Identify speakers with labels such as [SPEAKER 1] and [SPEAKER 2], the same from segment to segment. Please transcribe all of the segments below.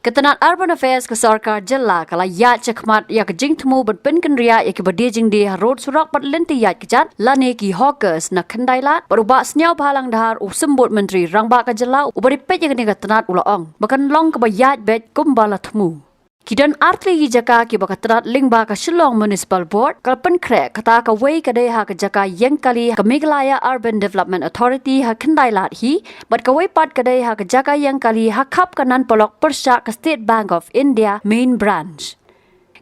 [SPEAKER 1] Ketenat Urban Affairs ke Sarkar Jilla kala yat cekmat ya ke Thmu Jingpynkynriah ya ke berdejing di road surak pat lenti yat kejat lane ki hawkers na kendailat berubah Sñiawbhalang dahar usembut menteri rangba ke Jilla ubari pet ya ke ketenat ulaong bahkan long ke bayat bet Kumba la Thmu. Kidan artli jaka ki bakatrat lingba ka Shillong Municipal Board kalpan krek kata ka wei kadai ha ka jaka yang kali ka Meghalaya Urban Development Authority ha kendailat hi bat ka wei pat kadai ha ka jaka yang kali ha khap kanan polok persya ka State Bank of India main branch.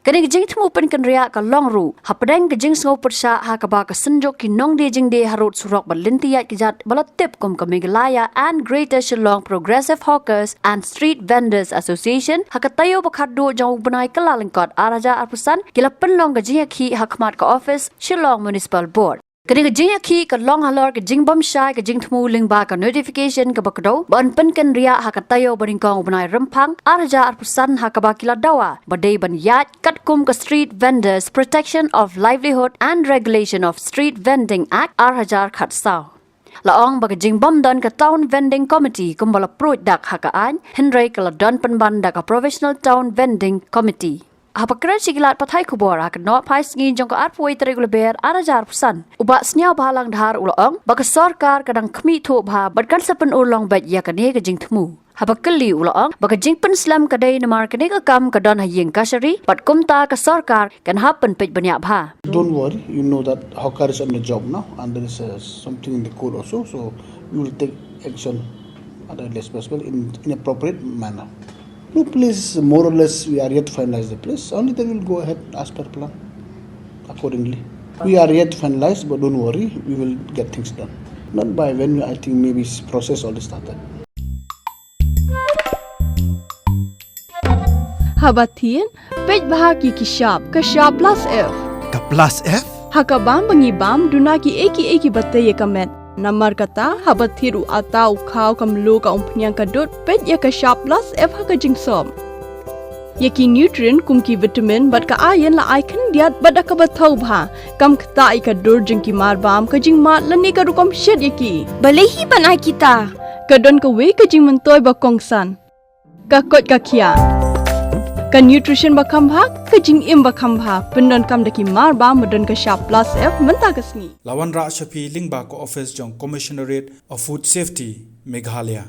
[SPEAKER 1] Kani ke Jingpynkynriah ka longru ha pedang ke jing sngo persya ha ka ba ka senjok ki nong de jing de harut surok berlintiyat kejat balatip kom ka Meghalaya and Greater Shillong Progressive Hawkers and Street Vendors Association ha ka tayo bakhaddo jang benai kala lengkot araja arpusan kila penlong ke jingaki ha khmat ka office Shillong Municipal Board. Kani ke jingaki ka long halor ke jingbom shai ke Thmu lingba ka notification ke bakdo ban Jingpynkynriah ha ka tayo baringkong benai rempang araja arpusan ha ka ba kila dawa badai ban yat katkum ka Street Vendors Protection of Livelihood and Regulation of Street Vending Act arhajar khatsau. Laong baga jingbom don ka Town Vending Committee kumbala proj dak ha ka an Henry kala don penban dak ka Professional Town Vending Committee. Apakran sigilat pathai kubor akan no pai sngin jong ka arpoi regular ber arajar pusan uba Sñiawbhalang dhar ulong baka sarkar kadang khmi tho bha batkan sapan ulong bat ya kane ka Thmu habakali ulong baka jingpen slam kadai namar kane ka kam ka don hayeng kasari bat kumta ka sarkar kan happen pej banyak bha.
[SPEAKER 2] Don't worry, you know that hawker is on the job now and there is something in the code also, so you will take action at the least possible in appropriate manner. No place, more or less, we are yet to finalize the place. Only then we'll go ahead as per plan, accordingly. We are yet to finalize, but don't worry, we will get things done. Not by when, I think maybe process already started.
[SPEAKER 3] Habatin, pej bahagi ki shop plus F.
[SPEAKER 4] Ka plus F?
[SPEAKER 3] Hakabam bangibam dunaki eki batay kamet. Namar kata habathiru atau khau kamlu ka umpnyang kadut pet ya ka shop plus F ha ka jingsom. Yaki nutrient kum ki vitamin bat ka iron la ai khan diat bat ka bathau bha kam khta ai ka dur jing ki mar bam ka jing mat la ne ka rukom shed yaki.
[SPEAKER 5] Balehi banai kita.
[SPEAKER 3] Ka don ka we ka jing mentoy ba kongsan. Ka kot ka kia. Ka nutrition ba khambha ka jing im ba khambha pendon kam daki mar ba modon ka shop plus F menta ka sngi
[SPEAKER 4] Lawan Ra Shafi Lingba ko office jong Commissionerate of Food Safety Meghalaya.